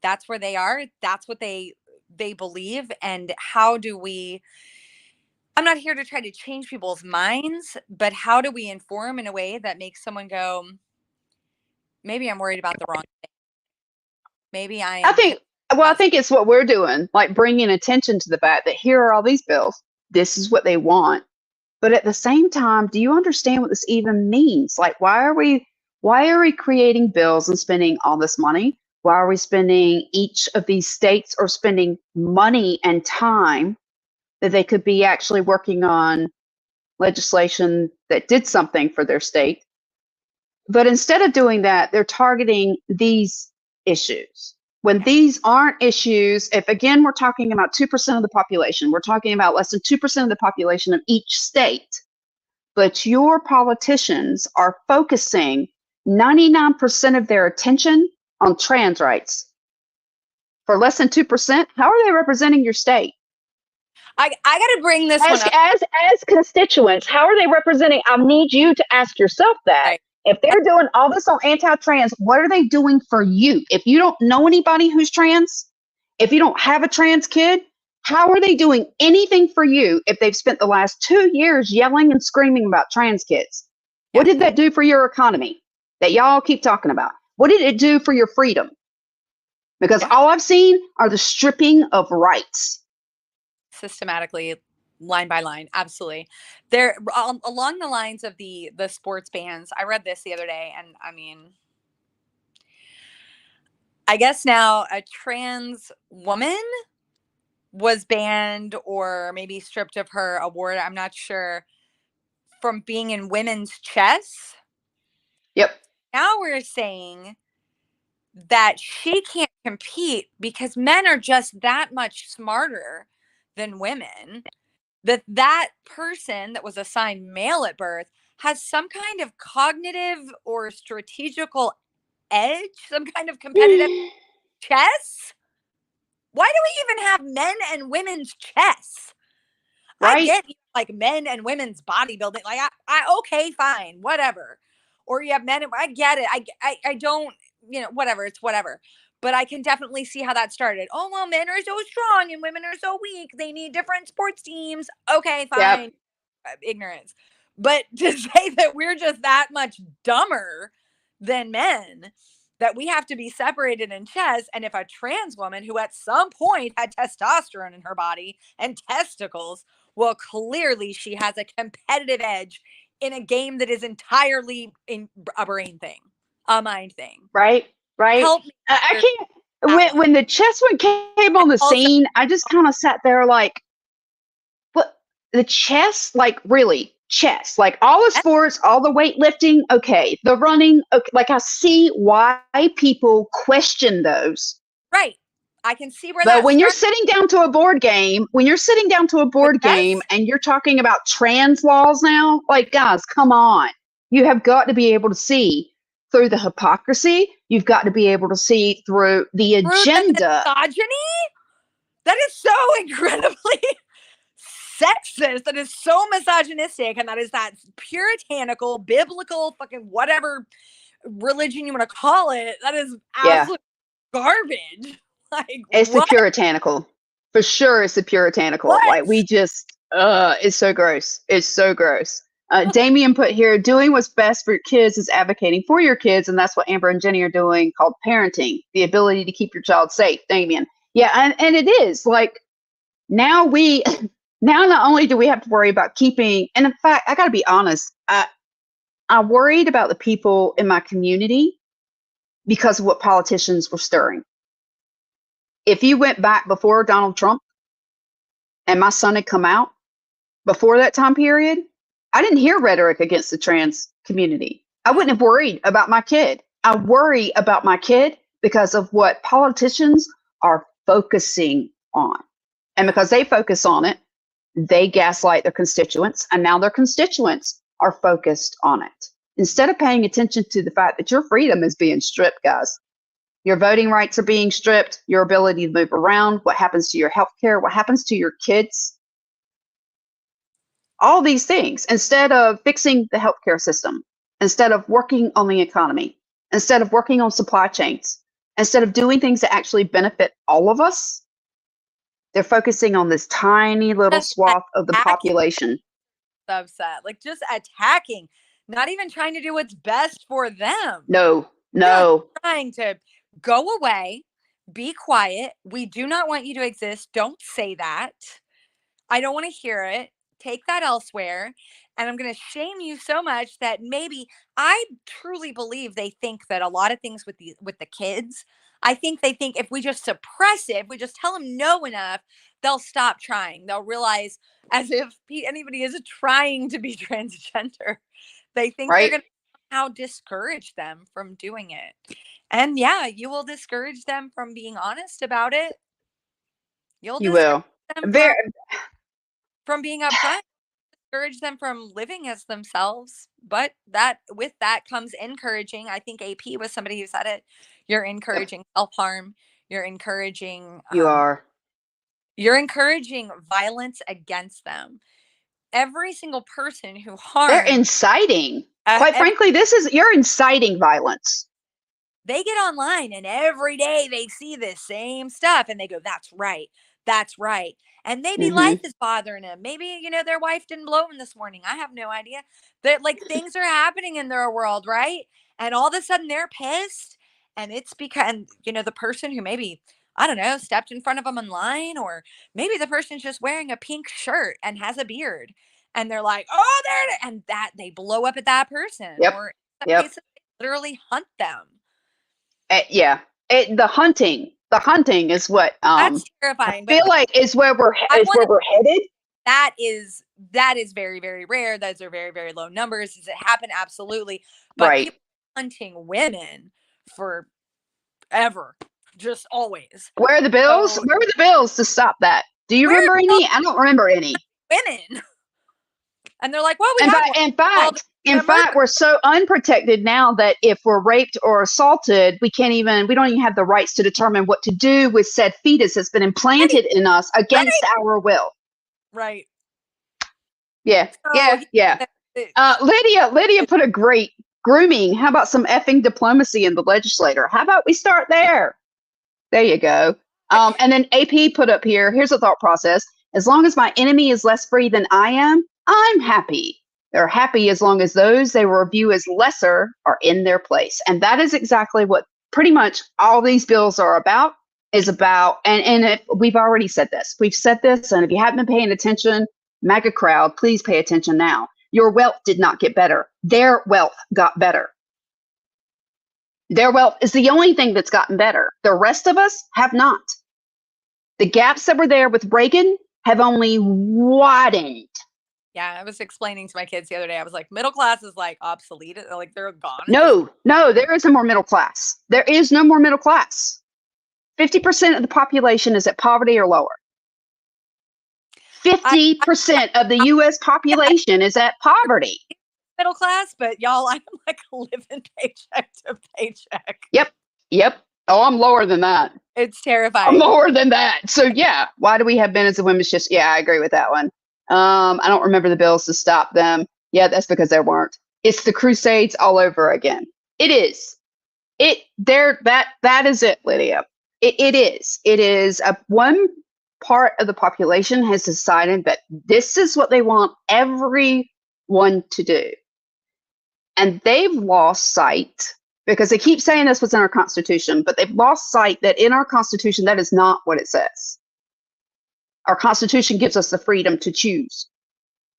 that's where they are. That's what they believe. And how do we, I'm not here to try to change people's minds, but how do we inform in a way that makes someone go, maybe I'm worried about the wrong thing. Maybe I think it's what we're doing, like bringing attention to the fact that here are all these bills. This is what they want. But at the same time, do you understand what this even means? Like, why are we creating bills and spending all this money? Why are we spending, each of these states are spending money and time that they could be actually working on legislation that did something for their state? But instead of doing that, they're targeting these issues. When these aren't issues, if again, we're talking about 2% of the population, we're talking about less than 2% of the population of each state, but your politicians are focusing 99% of their attention on trans rights. For less than 2%, how are they representing your state? I got to bring this one up. As constituents, how are they representing? I need you to ask yourself that. Right. If they're doing all this on anti-trans, what are they doing for you? If you don't know anybody who's trans, if you don't have a trans kid, how are they doing anything for you if they've spent the last 2 years yelling and screaming about trans kids? Yeah. What did that do for your economy that y'all keep talking about? What did it do for your freedom? because all I've seen are the stripping of rights. Systematically, line by line. Absolutely. There, along the lines of the sports bans, I read this the other day, and I mean, I guess now a trans woman was banned or maybe stripped of her award, I'm not sure, from being in women's chess. Yep. Now we're saying that she can't compete because men are just that much smarter than women, that person that was assigned male at birth has some kind of cognitive or strategical edge, some kind of competitive chess. Why do we even have men and women's chess? Right. I get like men and women's bodybuilding. Like I okay, fine, whatever. Or you have men and I get it. I don't, whatever, it's whatever. But I can definitely see how that started. Oh, well, men are so strong and women are so weak. They need different sports teams. Okay, fine. Yep. Ignorance. But to say that we're just that much dumber than men, that we have to be separated in chess. And if a trans woman who at some point had testosterone in her body and testicles, well, clearly she has a competitive edge in a game that is entirely a brain thing, a mind thing. Right. Help me. I can't. When the chess one came on the scene, I just kind of sat there like, what? The chess? Like, really? Chess? Like, all the sports, all the weightlifting, okay. The running, okay. Like, I see why people question those. Right. I can see where but when you're sitting down to a board game, and you're talking about trans laws now, like, guys, come on. You have got to be able to see through the hypocrisy. You've got to be able to see through the agenda. The misogyny? That is so incredibly sexist. That is so misogynistic. And that is that puritanical, biblical, fucking whatever religion you want to call it. That is absolute garbage. Like, it's the puritanical. For sure, it's the puritanical. What? Like, we just, it's so gross. It's so gross. Damien put here, doing what's best for your kids is advocating for your kids, and that's what Amber and Jenni are doing, called parenting, the ability to keep your child safe. Damien. Yeah, and it is. Like, now not only do we have to worry about keeping, and in fact, I got to be honest, I worried about the people in my community because of what politicians were stirring. If you went back before Donald Trump and my son had come out, before that time period, I didn't hear rhetoric against the trans community. I wouldn't have worried about my kid. I worry about my kid because of what politicians are focusing on. And because they focus on it, they gaslight their constituents, and now their constituents are focused on it. Instead of paying attention to the fact that your freedom is being stripped, guys. Your voting rights are being stripped, your ability to move around, what happens to your health care, what happens to your kids. All these things, instead of fixing the healthcare system, instead of working on the economy, instead of working on supply chains, instead of doing things that actually benefit all of us, they're focusing on this tiny little swath of the population. Subset, like just attacking, not even trying to do what's best for them. No. Just trying to go away, be quiet. We do not want you to exist. Don't say that. I don't want to hear it. Take that elsewhere. And I'm going to shame you so much that maybe I truly believe they think that a lot of things with the kids, I think they think if we just suppress it, if we just tell them no enough, they'll stop trying. They'll realize, as if anybody is trying to be transgender, they think they're going to somehow discourage them from doing it. And yeah, you will discourage them from being honest about it. You will. Them from being upfront. Discourage them from living as themselves. But with that comes encouraging. I think AP was somebody who said it. You're encouraging self-harm. You're encouraging. You're encouraging violence against them. Every single person who harms. They're inciting. Quite frankly, you're inciting violence. They get online and every day they see this same stuff and they go, that's right. That's right. And maybe life is bothering them. Maybe, their wife didn't blow them this morning. I have no idea. That like things are happening in their world, right? And all of a sudden they're pissed And it's because, the person who maybe, I don't know, stepped in front of them in line, or maybe the person's just wearing a pink shirt and has a beard, and they're like, oh, there it is, and that they blow up at that person, Yep. or in some Yep. cases, they literally hunt them. Yeah. The hunting is what That's terrifying. I feel like is where we're headed. That is very, very rare. Those are very, very low numbers. Does it happen? Absolutely. But Right. people hunting women forever, just always. Where are the bills? So, Where were the bills to stop that? Do you remember any? I don't remember any. Women. And they're like, well, in fact, we're so unprotected now that if we're raped or assaulted, we don't even have the rights to determine what to do with said fetus that's been implanted in us against our will. Right. Yeah. Yeah. Lydia put a great grooming. How about some effing diplomacy in the legislature? How about we start there? There you go. And then AP put up here, here's a thought process. As long as my enemy is less free than I am, I'm happy. They're happy as long as those they will view as lesser are in their place. And that is exactly what pretty much all these bills are about, and we've already said this. We've said this, and if you haven't been paying attention, MAGA crowd, please pay attention now. Your wealth did not get better. Their wealth got better. Their wealth is the only thing that's gotten better. The rest of us have not. The gaps that were there with Reagan have only widened. Yeah, I was explaining to my kids the other day. I was like, middle class is like obsolete. Like they're gone. No, there is no more middle class. There is no more middle class. 50% of the population is at poverty or lower. 50% of the U.S. population is at poverty. Middle class, but y'all, I'm like living paycheck to paycheck. Yep. Oh, I'm lower than that. It's terrifying. I'm lower than that. So yeah, why do we have men as a women's just? Yeah, I agree with that one. I don't remember the bills to stop them. Yeah, that's because there weren't. It's the Crusades all over again. It is. That is it, Lydia. It is. It is one part of the population has decided that this is what they want everyone to do. And they've lost sight, because they keep saying this was in our Constitution, but they've lost sight that in our Constitution, that is not what it says. Our Constitution gives us the freedom to choose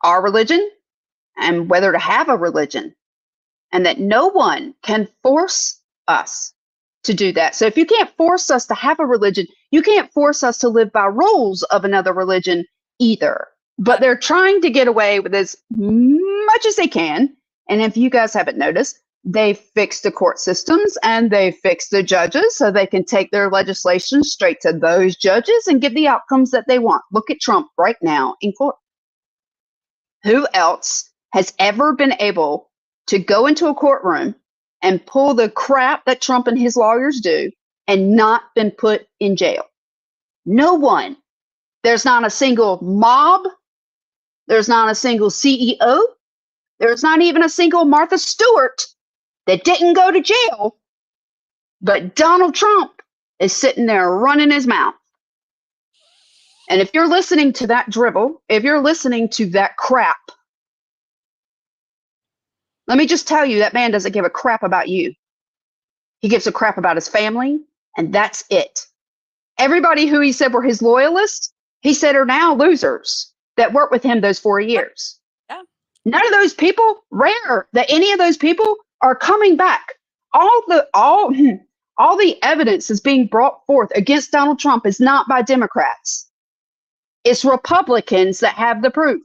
our religion and whether to have a religion, and that no one can force us to do that. So if you can't force us to have a religion, you can't force us to live by rules of another religion either. But they're trying to get away with as much as they can. And if you guys haven't noticed, they fixed the court systems and they fixed the judges so they can take their legislation straight to those judges and get the outcomes that they want. Look at Trump right now in court. Who else has ever been able to go into a courtroom and pull the crap that Trump and his lawyers do and not been put in jail? No one. There's not a single mob. There's not a single CEO. There's not even a single Martha Stewart that didn't go to jail, but Donald Trump is sitting there running his mouth. And if you're listening to that drivel, if you're listening to that crap, let me just tell you, that man doesn't give a crap about you. He gives a crap about his family, and that's it. Everybody who he said were his loyalists, he said are now losers that worked with him those 4 years. Yeah. None of those people, rare that any of those people are coming back. All the evidence is being brought forth against Donald Trump is not by Democrats. It's Republicans that have the proof.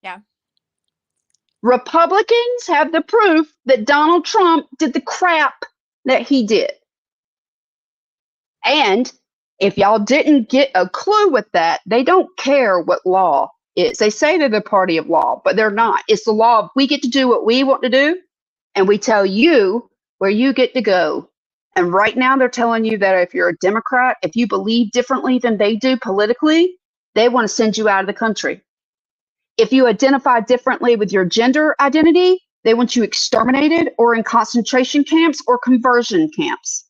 Yeah. Republicans have the proof that Donald Trump did the crap that he did. And if y'all didn't get a clue with that, they don't care what law is. They say they're the party of law, but they're not. It's the law of we get to do what we want to do, and we tell you where you get to go. And right now they're telling you that if you're a Democrat, if you believe differently than they do politically, they want to send you out of the country. If you identify differently with your gender identity, they want you exterminated or in concentration camps or conversion camps.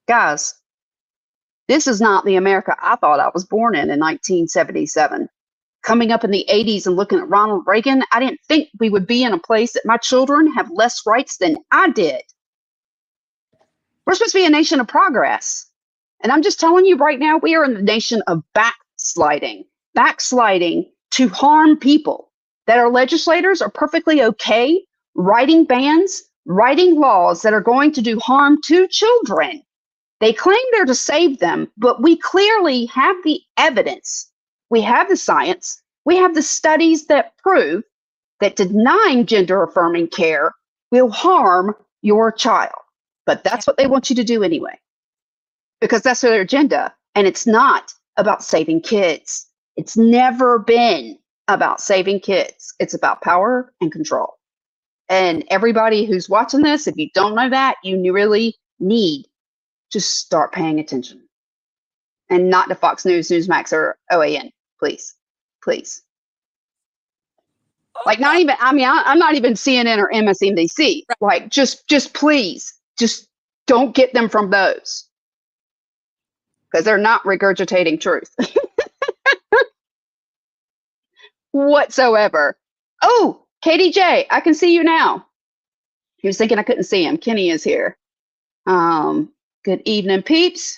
Guys, this is not the America I thought I was born in 1977. Coming up in the 80s and looking at Ronald Reagan, I didn't think we would be in a place that my children have less rights than I did. We're supposed to be a nation of progress. And I'm just telling you right now, we are in the nation of backsliding to harm people, that our legislators are perfectly okay writing bans, writing laws that are going to do harm to children. They claim they're to save them, but we clearly have the evidence. We have the science. We have the studies that prove that denying gender affirming care will harm your child. But that's what they want you to do anyway, because that's their agenda. And it's not about saving kids. It's never been about saving kids. It's about power and control. And everybody who's watching this, if you don't know that, you really need to start paying attention. And not to Fox News, Newsmax, or OAN, please. Please. Like, not even, I mean, I'm not even CNN or MSNBC. Like, just please, just don't get them from those. Because they're not regurgitating truth. Whatsoever. Oh, KDJ, I can see you now. He was thinking I couldn't see him. Kenny is here. Good evening, peeps.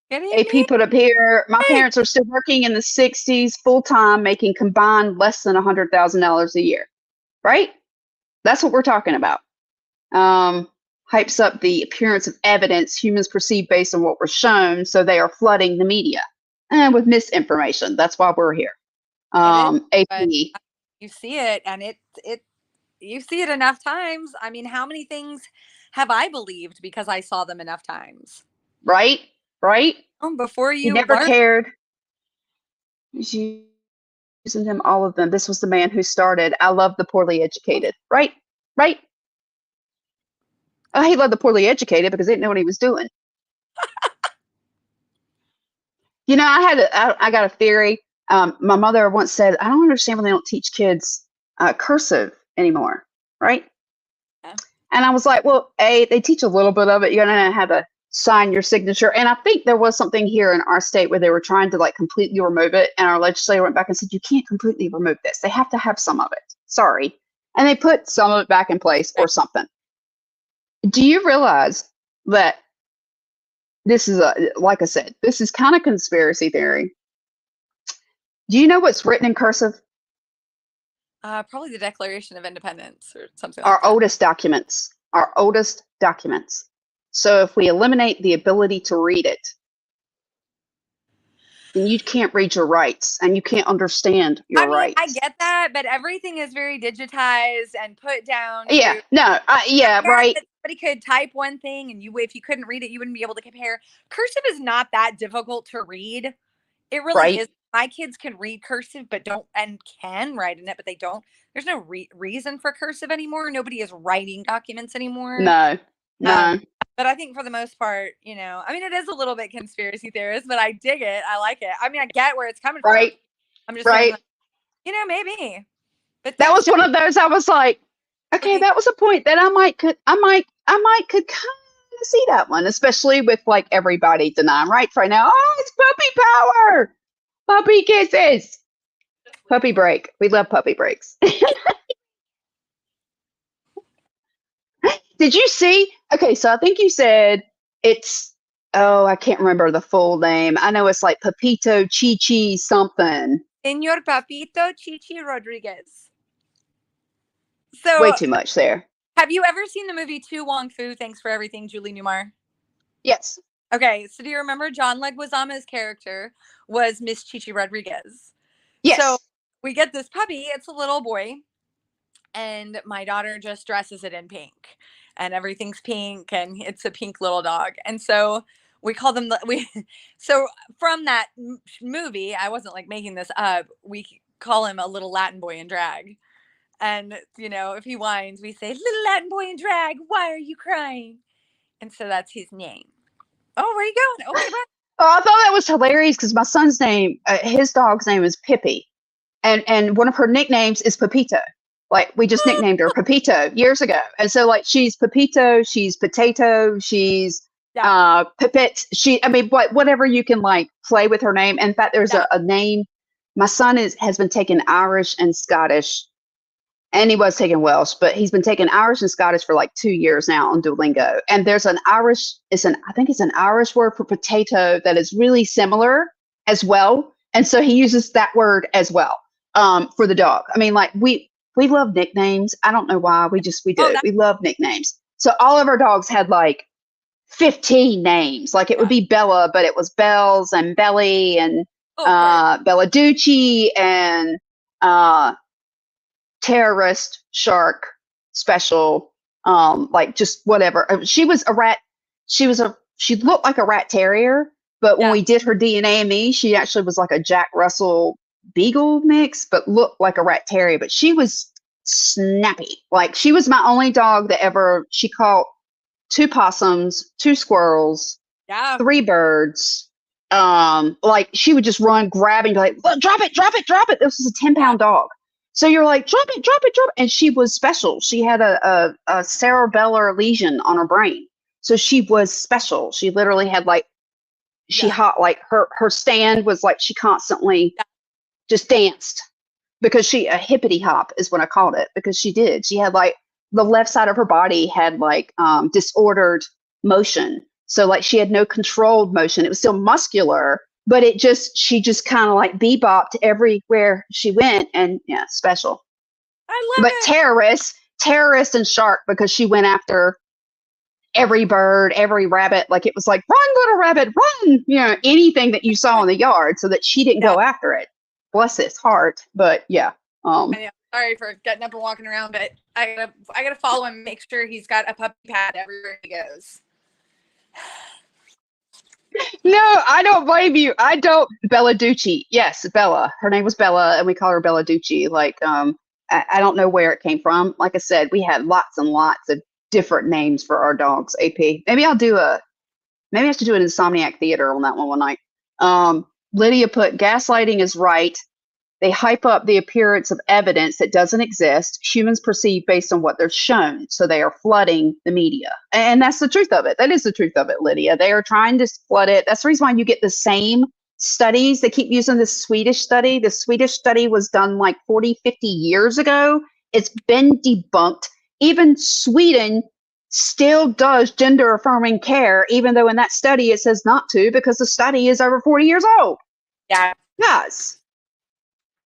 AP put up here, my parents are still working in the 60s full-time, making combined less than $100,000 a year. Right? That's what we're talking about. Hypes up the appearance of evidence humans perceive based on what we're shown, so they are flooding the media and with misinformation. That's why we're here. AP. You see it, and you see it enough times. I mean, how many things have I believed because I saw them enough times? Right? Before you never cared. Using them, all of them. This was the man who started. I love the poorly educated. Right? Oh, he loved the poorly educated because they didn't know what he was doing. I got a theory. My mother once said, I don't understand when they don't teach kids cursive anymore. Right? Yeah. And I was like, well, they teach a little bit of it. You're going to know how to sign your signature. And I think there was something here in our state where they were trying to completely remove it. And our legislator went back and said, you can't completely remove this. They have to have some of it. Sorry. And they put some of it back in place or something. Do you realize that this is, like I said, this is kind of conspiracy theory. Do you know what's written in cursive? Probably the Declaration of Independence or something like that. Our oldest documents. So if we eliminate the ability to read it, then you can't read your rights and you can't understand your rights. I get that, but everything is very digitized and put down. Right. Somebody could type one thing, and if you couldn't read it, you wouldn't be able to compare. Cursive is not that difficult to read. It really is. My kids can read cursive, but don't, and can write in it, but they don't. There's no reason for cursive anymore. Nobody is writing documents anymore. No. But I think for the most part, it is a little bit conspiracy theorist, but I dig it. I like it. I mean, I get where it's coming from. I'm just saying, maybe. But that was one of those. I was like, okay, that was a point that I might could kind of see that one, especially with everybody denying rights right now. Oh, it's puppy power, puppy kisses, puppy break. We love puppy breaks. Did you see? Okay, so I think you said it's, I can't remember the full name. I know it's like Pepito Chichi something. Señor Papito Chichi Rodriguez. So way too much there. Have you ever seen the movie To Wong Fu, Thanks for Everything, Julie Newmar? Yes. Okay, so do you remember John Leguizamo's character was Miss Chichi Rodriguez? Yes. So we get this puppy. It's a little boy. And my daughter just dresses it in pink. And everything's pink. And it's a pink little dog. And so we call them... So from that movie, I wasn't making this up. We call him a little Latin boy in drag. And, if he whines, we say, little Latin boy in drag, why are you crying? And so that's his name. Oh, where are you going? Oh, my God. Oh, I thought that was hilarious because my son's name, his dog's name is Pippi. And one of her nicknames is Pepito. We just nicknamed her Pepito years ago. And so, she's Pepito, she's Potato, she's Pipit. Whatever you can, play with her name. And in fact, there's a name. My son has been taking Irish and Scottish And he was taking Welsh, but he's been taking Irish and Scottish for like 2 years now on Duolingo. And there's an Irish, I think it's an Irish word for potato that is really similar as well. And so he uses that word as well for the dog. I mean, like we love nicknames. I don't know why. We do. We love nicknames. So all of our dogs had like 15 names. Like it would be Bella, but it was Bells and Belly and Bella Ducci and terrorist, shark, special, like just whatever. She was a rat. She looked like a rat terrier, but when we did her DNA and me, she actually was like a Jack Russell Beagle mix, but looked like a rat terrier. But she was snappy. Like she was my only dog that she caught 2 possums, 2 squirrels, 3 birds. Like she would just run grabbing, like, drop it. This was a 10-pound dog. So you're like, drop it. And she was special. She had a cerebellar lesion on her brain. So she was special. She literally had like, her stand was like, she constantly just danced because a hippity hop is what I called it, because she did. She had like, the left side of her body had like disordered motion. So like she had no controlled motion. It was still muscular, but she just kind of like bebopped everywhere she went, and special. I love it. Terrorist and shark, because she went after every bird, every rabbit. Like it was like, run, little rabbit, run, anything that you saw in the yard, so that she didn't go after it. Bless his heart. But I know. Sorry for getting up and walking around, but I gotta follow him, make sure he's got a puppy pad everywhere he goes. No, I don't blame you. I don't. Bella Ducci. Yes, Bella. Her name was Bella, and we call her Bella Ducci. Like, I don't know where it came from. Like I said, we had lots and lots of different names for our dogs. AP. Maybe I have to do an Insomniac Theater on that one night. Lydia put, gaslighting is right. They hype up the appearance of evidence that doesn't exist. Humans perceive based on what they're shown. So they are flooding the media. And that's the truth of it. That is the truth of it, Lydia. They are trying to flood it. That's the reason why you get the same studies. They keep using the Swedish study. The Swedish study was done like 40, 50 years ago. It's been debunked. Even Sweden still does gender affirming care, even though in that study it says not to, because the study is over 40 years old. Yeah. Yes.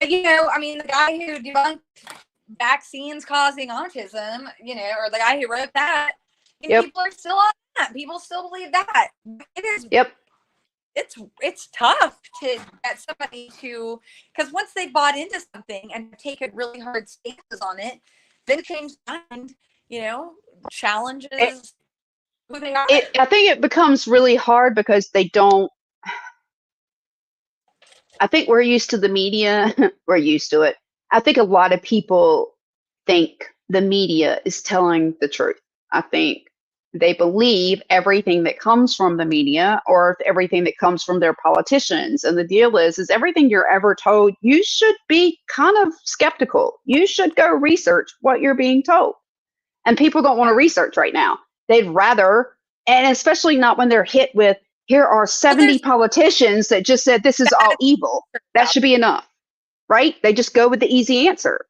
I mean, the guy who debunked vaccines causing autism, or the guy who wrote that, people are still on that. People still believe that. It is. Yep. It's tough to get somebody to, because once they bought into something and taken really hard stances on it, then change mind, challenges who they are. I think it becomes really hard because they don't. I think we're used to the media. We're used to it. I think a lot of people think the media is telling the truth. I think they believe everything that comes from the media or everything that comes from their politicians. And the deal is everything you're ever told, you should be kind of skeptical. You should go research what you're being told. And people don't want to research right now. They'd rather, and especially not when they're hit with, here are 70 politicians that just said this is all evil. That should be enough, right? They just go with the easy answer.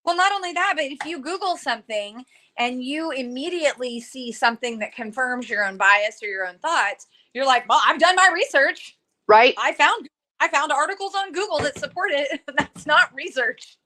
Well, not only that, but if you Google something and you immediately see something that confirms your own bias or your own thoughts, you're like, well, I've done my research. Right. I found articles on Google that support it. That's not research.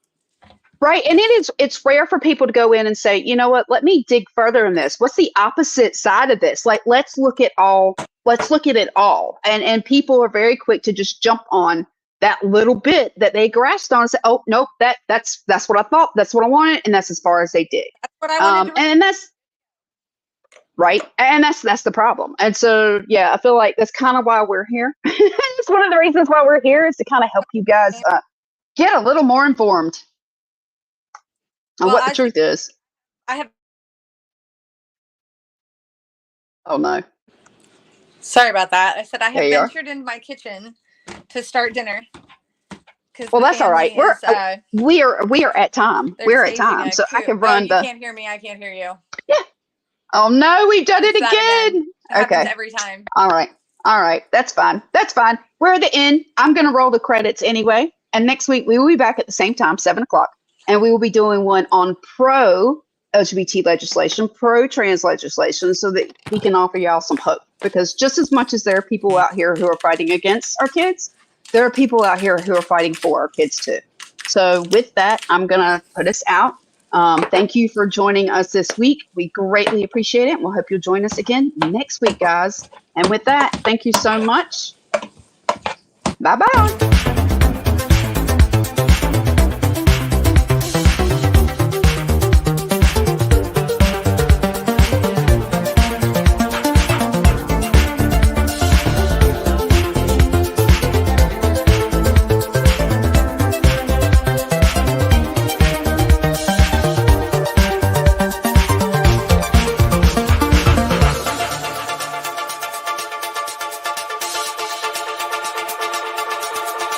Right. And it's rare for people to go in and say, you know what, let me dig further in this. What's the opposite side of this? Like, let's look at it all. And people are very quick to just jump on that little bit that they grasped on and say, oh, nope, that's what I thought. That's what I wanted. And that's as far as they dig. That's what I wanted and that's right. And that's the problem. And so, yeah, I feel like that's kind of why we're here. It's one of the reasons why we're here, is to kind of help you guys get a little more informed on what the truth is. Oh no. Sorry about that. I said I have ventured into my kitchen to start dinner. Well, that's all right. We are at time. We're at time, so I can run. You can't hear me. I can't hear you. Yeah. Oh no, we've done it again. Okay. Every time. All right. That's fine. We're at the end. I'm going to roll the credits anyway, and next week we will be back at the same time, 7:00. And we will be doing one on pro LGBT legislation, pro trans legislation, so that we can offer y'all some hope. Because just as much as there are people out here who are fighting against our kids, there are people out here who are fighting for our kids too. So with that, I'm going to put us out. Thank you for joining us this week. We greatly appreciate it. We'll hope you'll join us again next week, guys. And with that, thank you so much. Bye-bye.